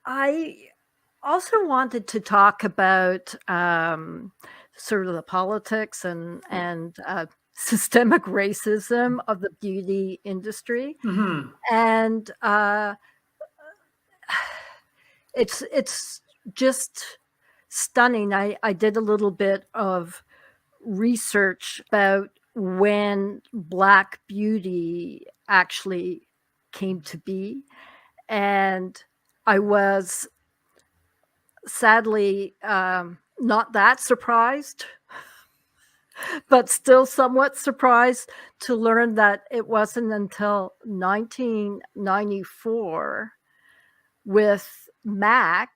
I also wanted to talk about sort of the politics and systemic racism of the beauty industry, Mm-hmm. and it's just stunning. I did a little bit of research about when Black beauty actually came to be, and I was sadly not that surprised, but still somewhat surprised to learn that it wasn't until 1994 with Mac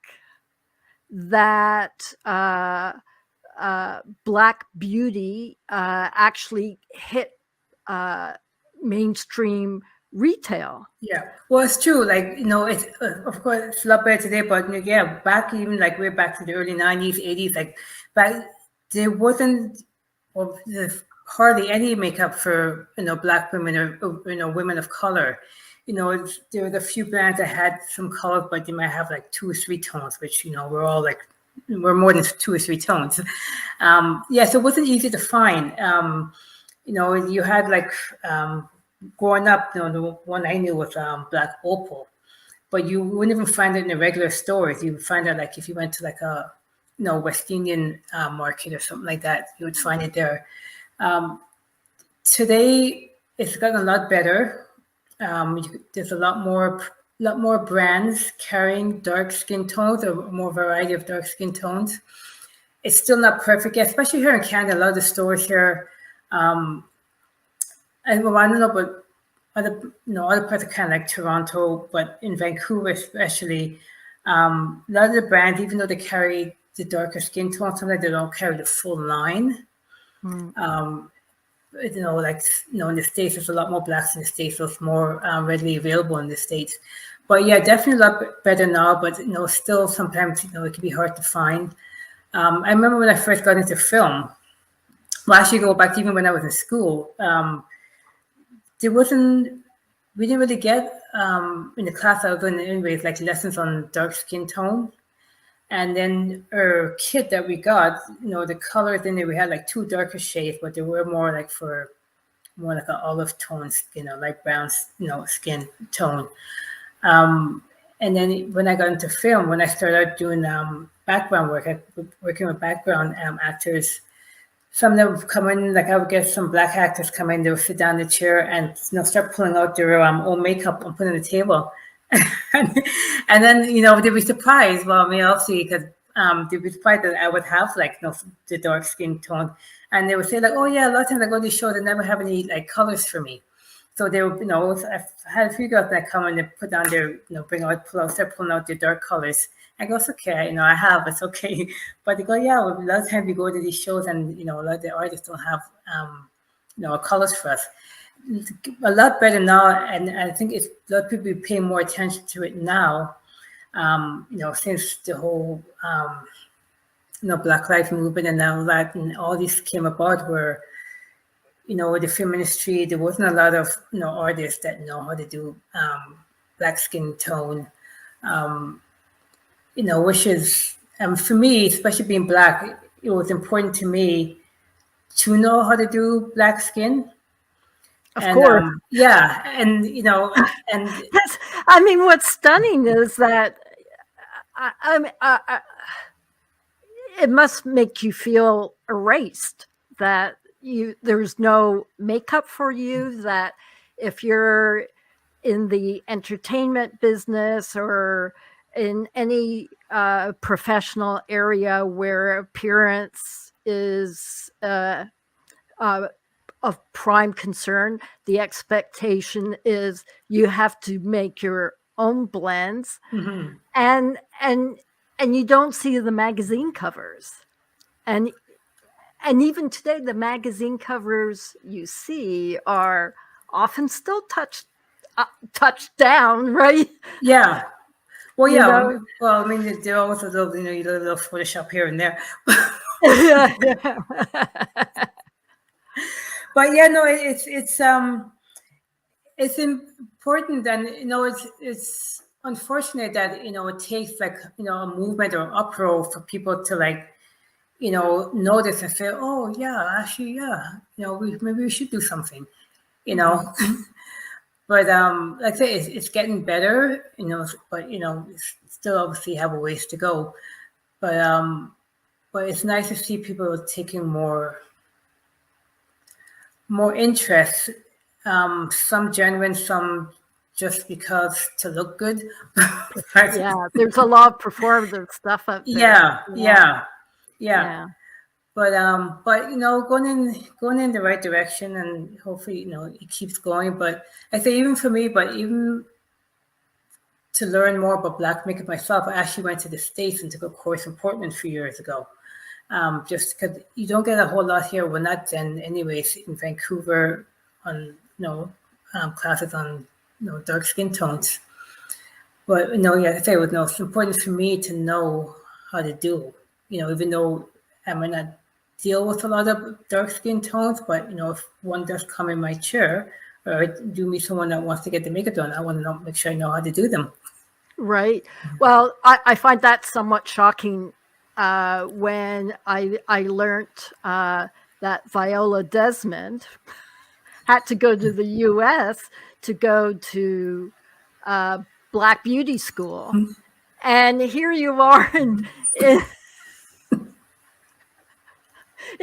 that Black beauty actually hit uh, mainstream retail. Yeah, well, it's true. Like, it's of course it's a lot better today, but yeah, back even like way back to the early 90s, 80s, like back there wasn't well, there's hardly any makeup for Black women or women of color. There were a few brands that had some color, but they might have like 2 or 3 tones, which we're all like we're more than 2 or 3 tones. Yeah, so it wasn't easy to find. You had like growing up, the one I knew was Black Opal, but you wouldn't even find it in the regular stores. You would find it like if you went to like a West Indian market or something like that, you would find it there. Today, it's gotten a lot better. There's a lot more brands carrying dark skin tones or more variety of dark skin tones. It's still not perfect yet, especially here in Canada. A lot of the stores here, and well, I don't know, but other parts of Canada, like Toronto, but in Vancouver especially, a lot of the brands, even though they carry the darker skin tone, sometimes they don't carry the full line. Mm. Like in the States, there's a lot more blacks in the States, so it's more readily available in the States. But yeah, definitely a lot better now. But still sometimes it can be hard to find. I remember when I first got into film. Well, actually, go back to even when I was in school. There wasn't. We didn't really get in the class I was in anyways, like lessons on dark skin tone. And then our kit that we got, the colors in there, we had like 2 darker shades, but they were more like for more like an olive tone, like brown, skin tone. And then when I got into film, when I started doing background work, working with background actors, some of them would come in, like I would get some Black actors come in, they would sit down in the chair and start pulling out their own makeup and putting on the table. and then they'd be surprised. Well, I mean, obviously, because they'd be surprised that I would have like the dark skin tone, and they would say like, "Oh yeah, a lot of times I go to the show, they never have any like colors for me." So they would, I had a few girls that come and they put down their, start pulling out their dark colors. I go, it's okay, I have, it's okay. But they go, yeah, well, a lot of times we go to these shows and a lot of the artists don't have, colors for us. A lot better now, and I think it's a lot of people pay more attention to it now. Since the whole Black Lives Movement and all that, and all this came about, where with the film industry, there wasn't a lot of artists that know how to do black skin tone, which is for me, especially being Black, it was important to me to know how to do black skin. Of And course. yeah, and and I mean, what's stunning is that it must make you feel erased that there's no makeup for you, that if you're in the entertainment business or in any professional area where appearance is of prime concern, the expectation is you have to make your own blends, mm-hmm. and you don't see the magazine covers, and even today the magazine covers you see are often still touched down, right? Yeah. Well, yeah. know? Well, I mean, there are also little, you little Photoshop here and there. But yeah, no, it's important, and it's unfortunate that, it takes like, a movement or uproar for people to like, notice and say, oh yeah, actually, yeah, maybe we should do something, but like I say, it's getting better, but it's still obviously have a ways to go. But it's nice to see people taking more interest. Some genuine, some just because to look good. Yeah, there's a lot of performative stuff up there. Yeah. But going in the right direction, and hopefully it keeps going. But I say even for me, but even to learn more about black makeup myself, I actually went to the States and took a course in Portland 3 years ago. Just because you don't get a whole lot here. We're not then anyways in Vancouver on classes on dark skin tones. But yeah, I say it was it's important for me to know how to do. Even though I might not deal with a lot of dark skin tones, but if one does come in my chair or do meet someone that wants to get the makeup done, I want to make sure I know how to do them. Right. Well, I find that somewhat shocking when I learned that Viola Desmond had to go to the U.S. to go to Black Beauty School, and here you are in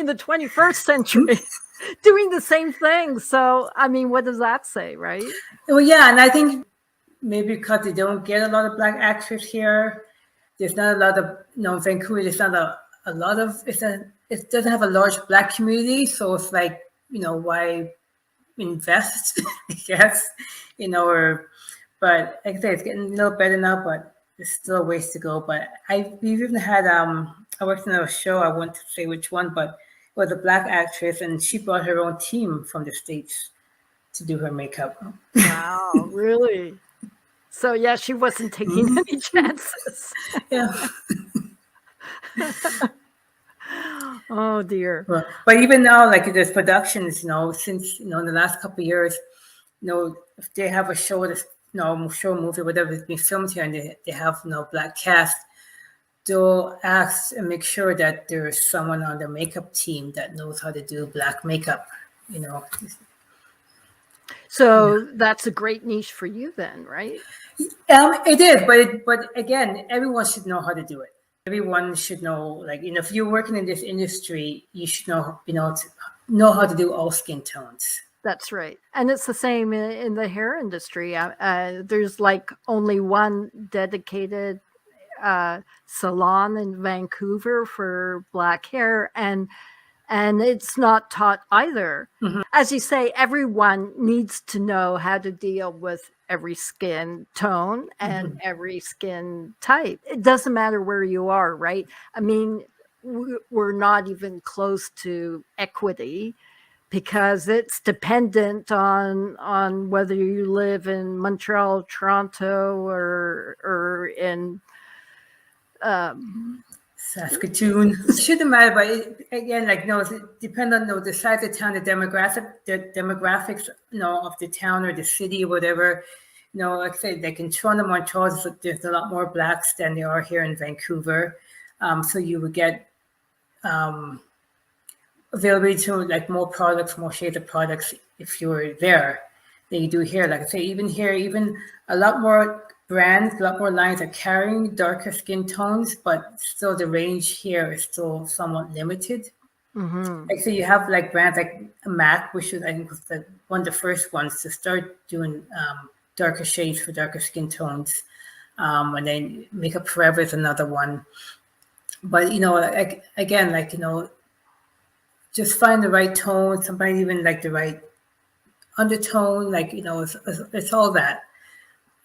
the 21st century doing the same thing. So, I mean, what does that say, right? Well, yeah, and I think maybe because they don't get a lot of black actors here, there's not a lot of Vancouver. There's not a lot of it doesn't have a large black community, so it's like why invest? I guess but like I say, it's getting a little better now, but there's still a ways to go. But we've even had I worked on a show. I won't say which one, but it was a black actress, and she brought her own team from the States to do her makeup. Wow, really? So yeah, she wasn't taking any chances. Yeah. Oh dear. But even now, like there's productions, since in the last couple of years, if they have a show that's show, movie, whatever it's been filmed here, and they have black cast, they'll ask and make sure that there's someone on the makeup team that knows how to do black makeup. So that's a great niche for you then, right? It is, but again, everyone should know how to do it. Everyone should know, like if you're working in this industry, you should know know how to do all skin tones. That's right. And it's the same in the hair industry. There's like only one dedicated salon in Vancouver for black hair, and it's not taught either. Mm-hmm. As you say, everyone needs to know how to deal with every skin tone and every skin type. It doesn't matter where you are, right? I mean, we're not even close to equity, because it's dependent on whether you live in Montreal, Toronto, or in Saskatoon. It shouldn't matter, but again, like it depends on the size of the town, the demographics, of the town or the city or whatever. Like I said, like in Toronto, Montreal, there's a lot more blacks than there are here in Vancouver. So you would get availability to like more products, more shades of products if you were there than you do here. Like I say, even here, even a lot more brands, a lot more lines are carrying darker skin tones, but still the range here is still somewhat limited. Mm-hmm. Like so, you have like brands like MAC, which I think was one of the first ones to start doing darker shades for darker skin tones, and then Makeup Forever is another one. But again, like just find the right tone. Sometimes even like the right undertone. Like it's all that.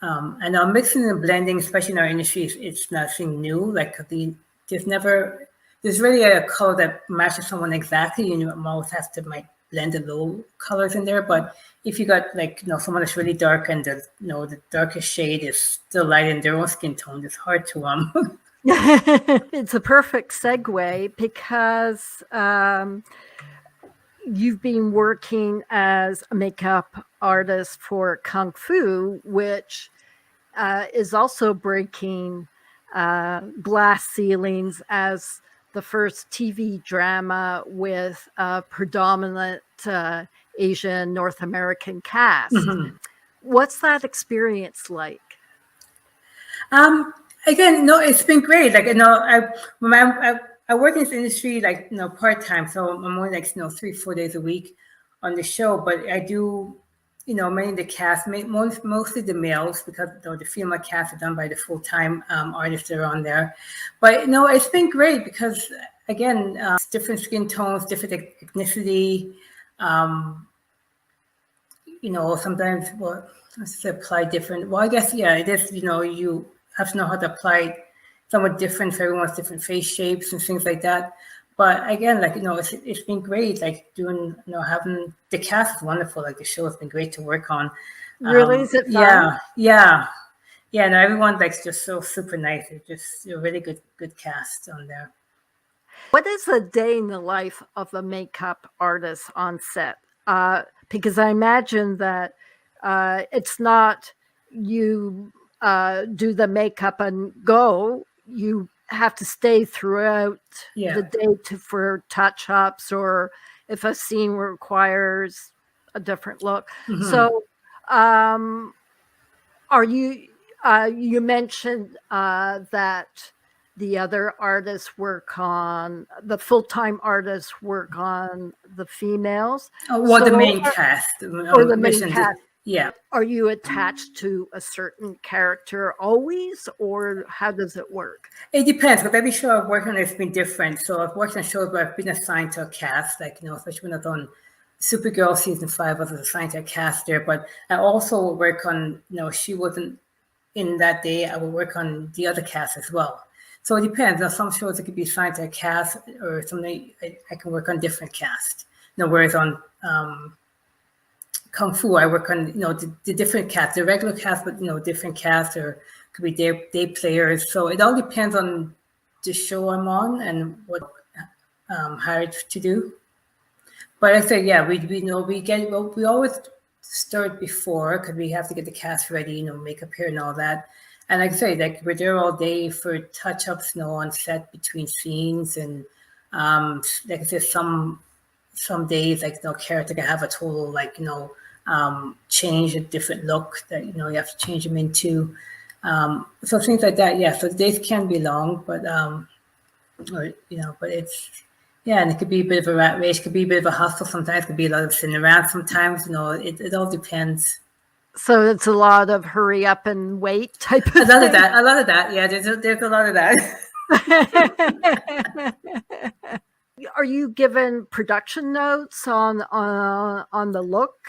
And now mixing and blending, especially in our industry, it's nothing new. Like there's really a color that matches someone exactly. You always have to blend the little colors in there. But if you got like someone that's really dark and the darkest shade is still light in their own skin tone, it's hard to It's a perfect segue, because you've been working as a makeup artist for Kung Fu, which is also breaking glass ceilings as the first TV drama with a predominant Asian North American cast. Mm-hmm. What's that experience like? Again, no, it's been great. Like, when I work in this industry, like, part time, so I'm only like, 3-4 days a week on the show. But I do, many of the cast, mostly the males, because the female cast are done by the full time artists that are on there. But it's been great because again, different skin tones, different ethnicity. Um, Sometimes, well, let's say apply different. Well, I guess, yeah, it is, you have to know how to apply somewhat different for everyone's different face shapes and things like that. But again, like, it's been great, like doing, having the cast is wonderful. Like the show has been great to work on. Really, is it fun? Yeah. No, everyone like just so super nice. It's just a really good cast on there. What is a day in the life of a makeup artist on set? Because I imagine that it's not you do the makeup and go. You have to stay throughout the day for touch-ups, or if a scene requires a different look. Mm-hmm. So are you you mentioned that the other artists work on the full-time artists work on the females. Well, the main cast or the main cast. Yeah. Are you attached to a certain character always, or how does it work? It depends, but every show I've worked on has been different. So I've worked on shows where I've been assigned to a cast, like, especially when I was on Supergirl season 5, I was assigned to a cast there. But I also work on, she wasn't in that day, I would work on the other cast as well. So it depends. On some shows it could be assigned to a cast, or something I can work on different cast. Whereas on Kung Fu, I work on the different cast, the regular cast, but different cast, or could be day players. So it all depends on the show I'm on and what hired to do. But I say, yeah, we always start before, because we have to get the cast ready, makeup, hair, and all that. And like I say, like we're there all day for touch-ups, on set between scenes, and like I said, some days, like character can have a total change, a different look that you have to change them into. So things like that, yeah. So the days can be long, but but it's and it could be a bit of a rat race, could be a bit of a hustle sometimes, could be a lot of sitting around sometimes. It all depends. So it's a lot of hurry up and wait type of thing. A lot of that. Yeah, there's a lot of that. Are you given production notes on the look?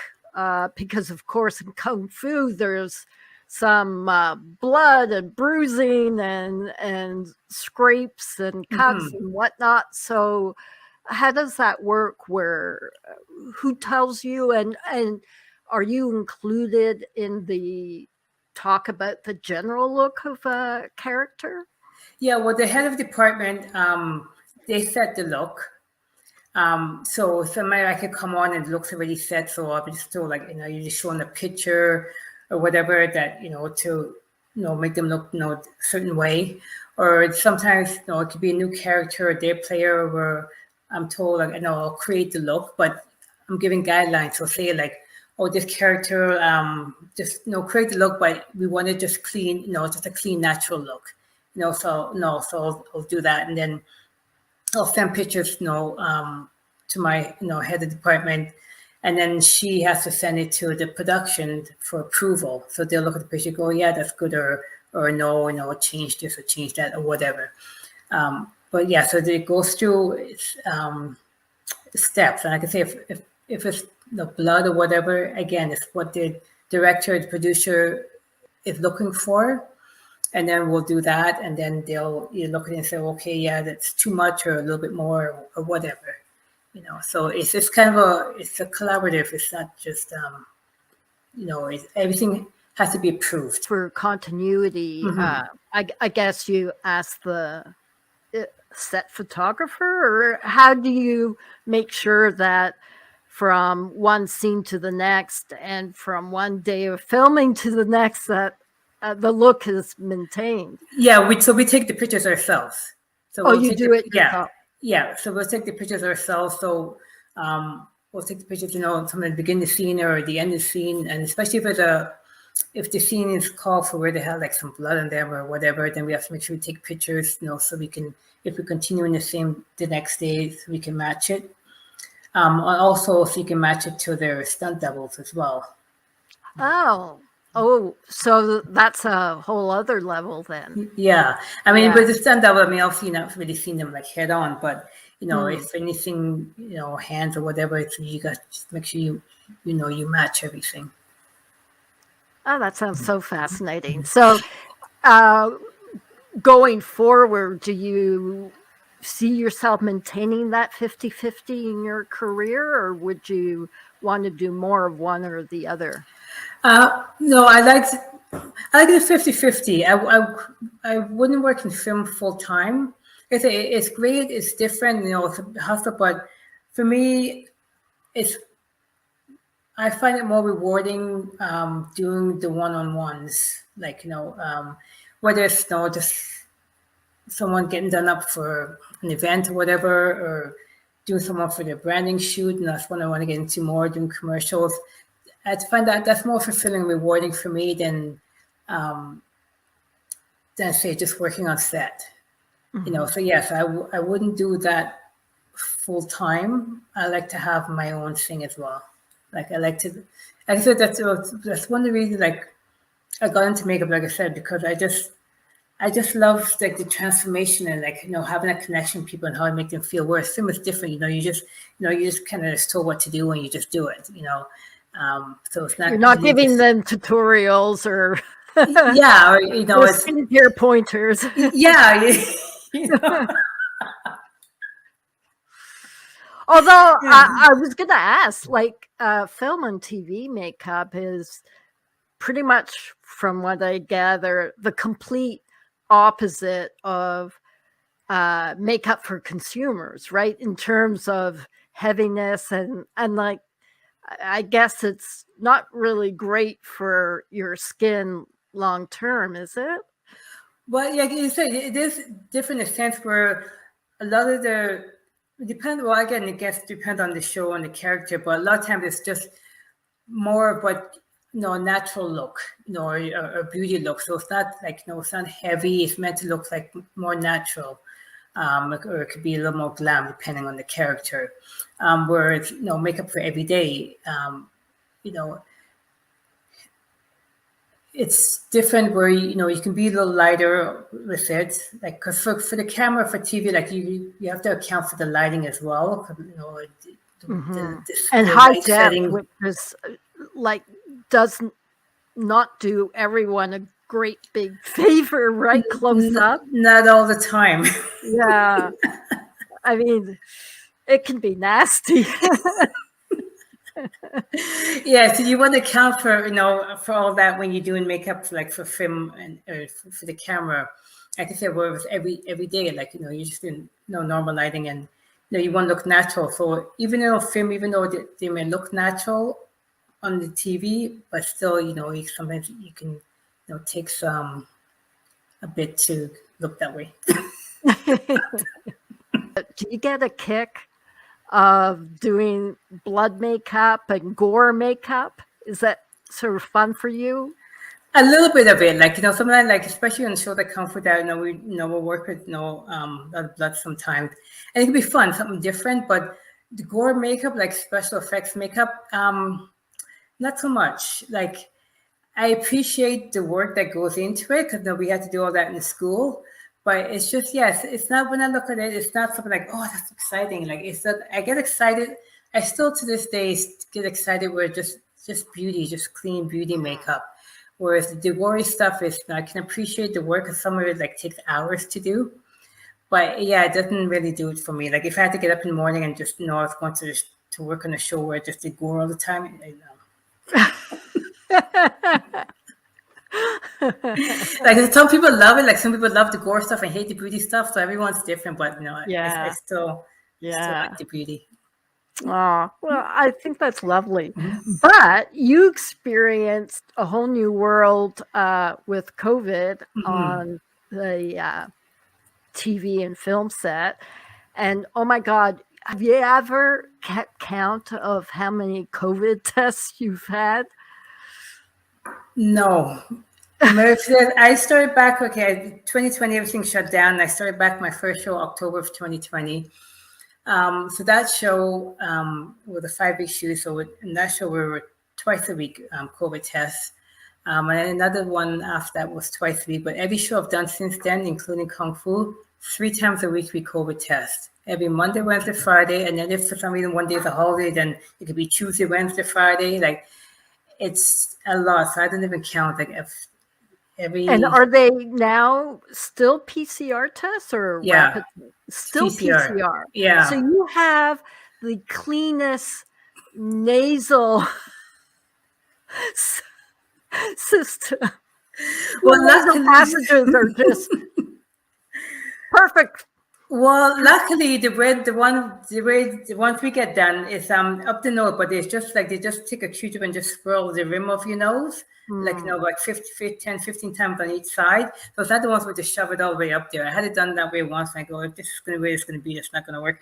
Because of course in Kung Fu there's some blood and bruising and scrapes and cuts and whatnot. So how does that work? Who tells you, and are you included in the talk about the general look of a character? Yeah, well, the head of department, they set the look. So somebody I could come on and it looks already set, so I'll be still you're just showing a picture or whatever that to make them look a certain way. Or sometimes it could be a new character, a day player, where I'm told I'll create the look, but I'm giving guidelines. So say this character just create the look, but we want it just clean, just a clean, natural look. So I'll do that, and then I'll send pictures, to my, head of department, and then she has to send it to the production for approval. So they'll look at the picture, go, yeah, that's good, or no, change this or change that or whatever. But yeah, so it goes through steps, and like I say, if it's blood or whatever, again, it's what the director, the producer is looking for. And then we'll do that, and then they'll look at it and say, okay, yeah, that's too much, or a little bit more, or whatever, So it's just kind of it's a collaborative. It's not just, everything has to be approved for continuity. I guess you ask the set photographer, or how do you make sure that from one scene to the next, and from one day of filming to the next, that the look is maintained. Yeah, we take the pictures ourselves. So Oh, you do it yeah, yourself. yeah. So we'll take the pictures ourselves. So we'll take the pictures, from the beginning of the scene or the end of the scene, and especially if the scene is called for where they have like some blood on them or whatever, then we have to make sure we take pictures, so we can, if we continue in the next day, so we can match it. Also, so you can match it to their stunt doubles as well. Oh, so that's a whole other level then. Yeah, I mean, with the stunt double, I mean, obviously not really seen them like head on, but if anything, hands or whatever, it's, you got to make sure you match everything. Oh, that sounds so fascinating. So, going forward, do you see yourself maintaining that 50-50 in your career, or would you want to do more of one or the other? No, I like the 50-50. I wouldn't work in film full time. It's great. It's different, it's a hustle, but for me, I find it more rewarding doing the one-on-ones, like whether it's just someone getting done up for an event or whatever, or doing someone for their branding shoot, and that's when I want to get into more, doing commercials. I find that that's more fulfilling, rewarding for me than say just working on set. So yes, I wouldn't do that full time. I like to have my own thing as well. Like I said, that's one of the reasons like I got into makeup, like I said, because I just love like the transformation and like having a connection with people and how I make them feel. Whereas film is different, you just kind of told what to do and you just do it, So it's not. You're not giving them tutorials or yeah, or it's skincare pointers. Yeah. Although I was going to ask, like film and TV makeup is pretty much, from what I gather, the complete opposite of makeup for consumers, right? In terms of heaviness and like, I guess it's not really great for your skin long term, is it? Well, yeah, you said it is different in a sense where a lot of well, again, it depends on the show and the character, but a lot of times it's just more of what, natural look, or beauty look. So it's not like, it's not heavy. It's meant to look like more natural. Or it could be a little more glam depending on the character. Whereas, makeup for every day, it's different where you can be a little lighter with it, like because for the camera, for TV, like you have to account for the lighting as well. And high depth, which is like does not do everyone a great big favor, right? Close up, not all the time. Yeah, I mean, it can be nasty. Yeah, so you want to account for for all that when you're doing makeup, like for film and for the camera. Like I said, where it's every day, like you're just in normal lighting, and you want to look natural. So even even though they may look natural on the TV, but still, sometimes you can take a bit to look that way. Do you get a kick of doing blood makeup and gore makeup? Is that sort of fun for you? A little bit of it, like sometimes, like especially on shows that come for that, we'll work with blood sometimes, and it can be fun, something different. But the gore makeup, like special effects makeup, not so much. Like I appreciate the work that goes into it because we had to do all that in the school. But it's just, yes, it's not, when I look at it, it's not something like, oh, that's exciting. Like it's not, I get excited. I still to this day get excited where just beauty, just clean beauty makeup. Whereas the gory stuff is, I can appreciate the work, because some of it like takes hours to do. But yeah, it doesn't really do it for me. Like if I had to get up in the morning and just know I was going to work on a show where I just did gore all the time, like some people love it, like some people love the gore stuff and hate the beauty stuff, so everyone's different. But I still like the beauty. Oh, well, I think that's lovely. Mhm. But you experienced a whole new world with COVID Mhm. on the TV and film set. And oh my God, have you ever kept count of how many COVID tests you've had? No. I started back, okay, 2020, everything shut down. I started back my first show October of 2020. So that show was a 5 week shoot. So in that show, we were twice a week COVID tests. And then another one after that was twice a week. But every show I've done since then, including Kung Fu, 3 times a week we COVID test. Every Monday, Wednesday, Friday. And then if for some reason one day is a holiday, then it could be Tuesday, Wednesday, Friday. Like it's a lot. So I don't even count. Like if And every, are they now still PCR tests or yeah, rapid? it's Still PCR. PCR. So Yeah. you have the cleanest nasal system. Your Well, nasal luckily, passages are just perfect. luckily, the ones we get done is up the nose, but it's just like they just take a Q-tip and just swirl the rim of your nose, like like 10, 15 times on each side. So it's not the ones where they shove it all the way up there. I had it done that way once, and I go, if this is the way it's going to be, it's not going to work.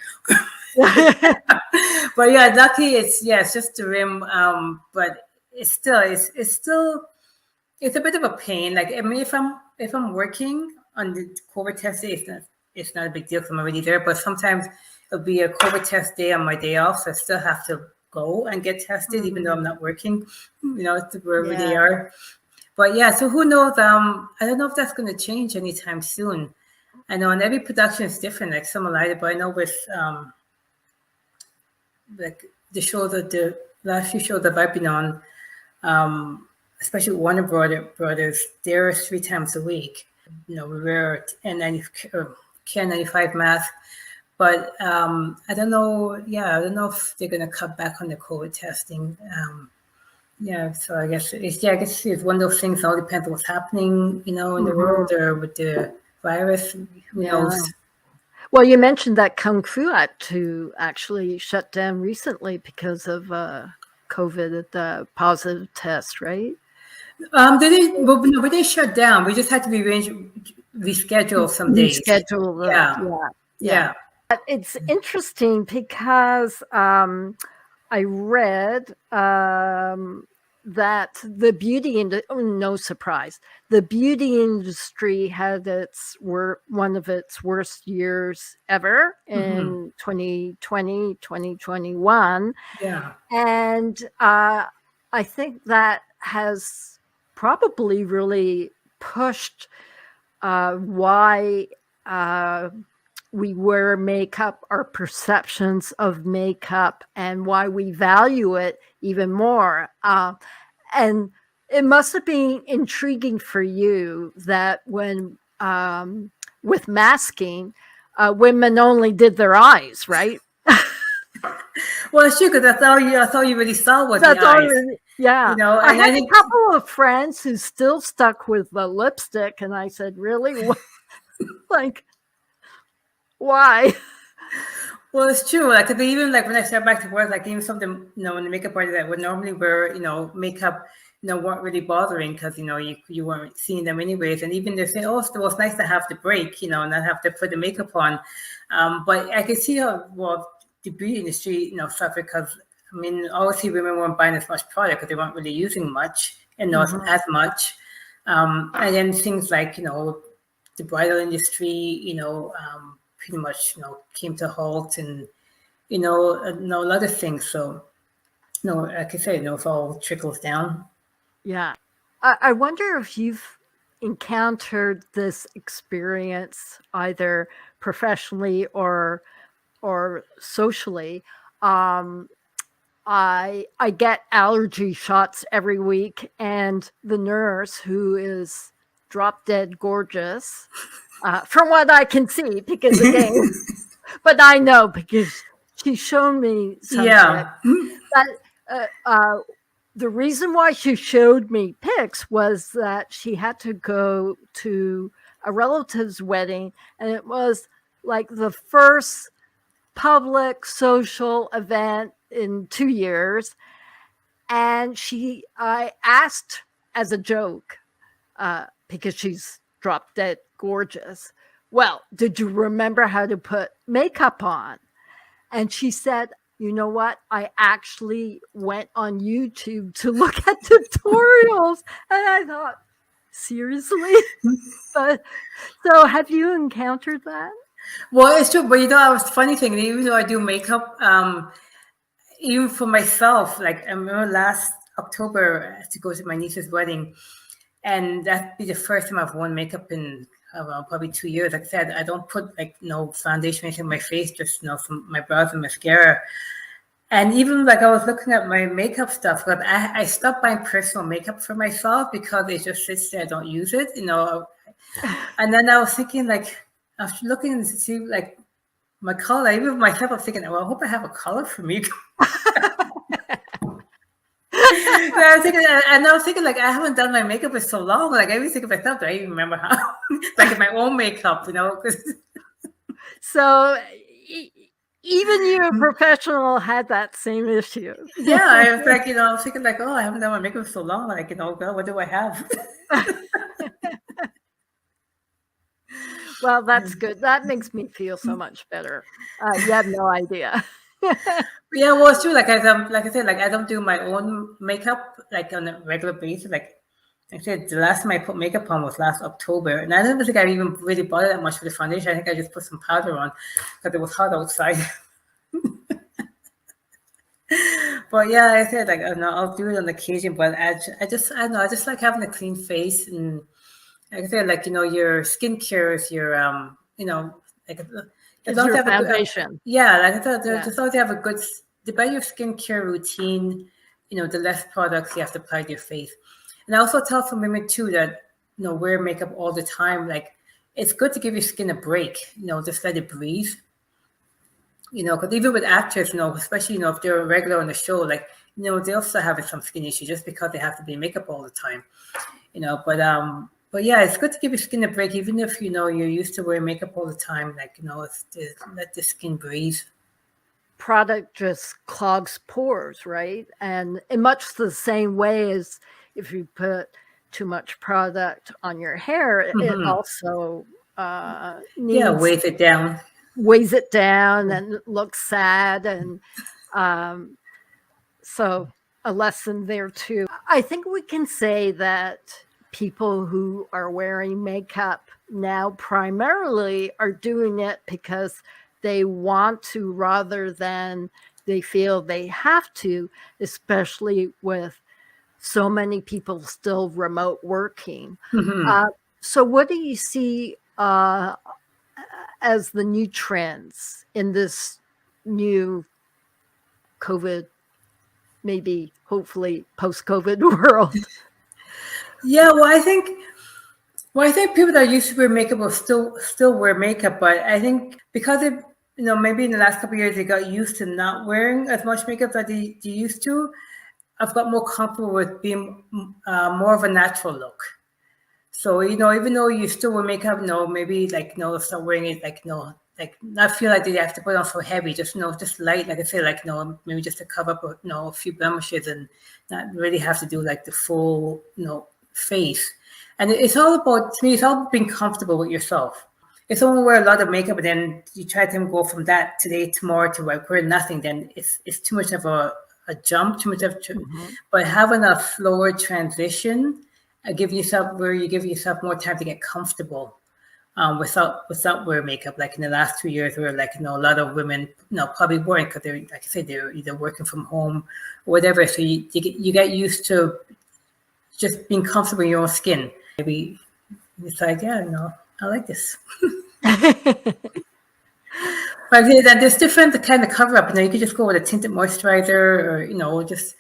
But yeah, lucky it's just the rim. But it's a bit of a pain. Like I mean, if I'm working on the COVID test day, it's not a big deal because I'm already there. But sometimes it'll be a COVID test day on my day off, so I still have to go and get tested, even though I'm not working. Wherever they Yeah. are. But yeah, so who knows? I don't know if that's going to change anytime soon. I know, and every production is different. Like some like it, but I know with like the last few shows that I've been on, especially Warner Brothers, they're 3 times a week. We wear K95 mask, but I don't know. Yeah, I don't know if they're going to cut back on the COVID testing. Yeah, so I guess it's one of those things. It all depends on what's happening, in the world or with the virus. Who Yeah. knows? Well, you mentioned that Kung Fu had to actually shut down recently because of COVID at the positive test, right? No, but they shut down. We just had to reschedule some days. Reschedule. Yeah, Yeah. yeah. But it's interesting because I read that the beauty industry, no surprise, the beauty industry had one of its worst years ever Hmm. in 2020, 2021. Yeah. And I think that has probably really pushed why we wear makeup, our perceptions of makeup, and why we value it even more. And it must have been intriguing for you that when, with masking, women only did their eyes, right? Well, it's true because that's all you really saw was the That's all. eyes. Yeah. I And had I a think, couple of friends who still stuck with the lipstick, and I said, really? Like, why? well, it's true. Like, 'cause even like when I start back to work, like even something, when the makeup artist that would normally wear, makeup, weren't really bothering because you weren't seeing them anyways. And even they say, oh, well, it's nice to have the break, and not have to put the makeup on. But I can see how the beauty industry, suffered because I mean, obviously women weren't buying as much product because they weren't really using much and not Mhm. as much. And then things like the bridal industry, pretty much came to a halt, and a lot of things. So like I say, it all trickles down. Yeah. I wonder if you've encountered this experience either professionally or socially. Um, I get allergy shots every week, and the nurse, who is drop dead gorgeous, from what I can see, because again, but I know because she's shown me some pics. Yeah. But the reason why she showed me pics was that she had to go to a relative's wedding, and it was like the first public social event in 2 years. And I asked as a joke, because she's drop dead gorgeous, well, did you remember how to put makeup on? And she said, you know what? I actually went on YouTube to look at tutorials. And I thought, seriously? But so have you encountered that? Well, it's true, but I was funny thing. Even though I do makeup, even for myself, like I remember last October I had to go to my niece's wedding, and that'd be the first time I've worn makeup in probably 2 years. Like I said, I don't put like no foundation or anything on my face, just some my brows and mascara. And even like I was looking at my makeup stuff, but I stopped buying personal makeup for myself because it just sits there. I don't use it, And then I was thinking, like, I was looking to see like my color. Even myself, I was thinking, well, I hope I have a color for me. I was thinking, like, I haven't done my makeup in so long. Like, I always think of myself, do I even remember how? Like, my own makeup, So even you, a professional, had that same issue. Yeah, I was like, I was thinking, like, oh, I haven't done my makeup in so long. Like, God, what do I have? Well, that's good. That makes me feel so much better. You have no idea. Yeah, well, it's true. Like I said, like I don't do my own makeup like on a regular basis. Like I said, the last time I put makeup on was last October, and I don't think I even really bothered that much with the foundation. I think I just put some powder on because it was hot outside. But yeah, I said like I'll do it on occasion, but I don't know. I just like having a clean face, and like I said, like your skincare is your like. It's your foundation. Like I thought, just always have a good. The better your skincare routine, the less products you have to apply to your face. And I also tell some women too that wear makeup all the time. Like it's good to give your skin a break. Just let it breathe. Because even with actors, especially if they're regular on the show, like they'll still have some skin issues just because they have to be in makeup all the time. But yeah, it's good to give your skin a break, even if you're used to wearing makeup all the time. Like let the skin breathe. Product just clogs pores, right? And in much the same way as if you put too much product on your hair, it also weighs it down. Weighs it down and it looks sad, and so a lesson there too. I think we can say that people who are wearing makeup now primarily are doing it because they want to rather than they feel they have to, especially with so many people still remote working. So what do you see as the new trends in this new COVID, maybe hopefully post-COVID world? Yeah, well, I think people that used to wear makeup will still wear makeup, but I think because it, maybe in the last couple of years they got used to not wearing as much makeup that they used to. I've got more comfortable with being more of a natural look. So even though you still wear makeup, maybe like start wearing it like not feel like they have to put on so heavy. Just just light, like I say, like maybe just to cover up a few blemishes and not really have to do like the full face. And it's all about, to me, it's all about being comfortable with yourself. If someone wear a lot of makeup and then you try to go from that today, tomorrow to wear nothing, then it's too much of a jump, too much of but having a slower transition, you give yourself more time to get comfortable without wearing makeup. Like in the last 2 years, where like a lot of women probably weren't, because they're, like I said, they're either working from home or whatever. So you get used to just being comfortable in your own skin. Maybe decide, I like this. But then there's different kind of cover up. You could just go with a tinted moisturizer, or just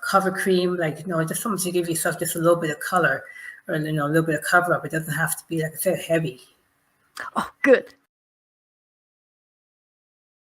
cover cream, like just something to give yourself just a little bit of color, or a little bit of cover up. It doesn't have to be, like I said, heavy. Oh, good.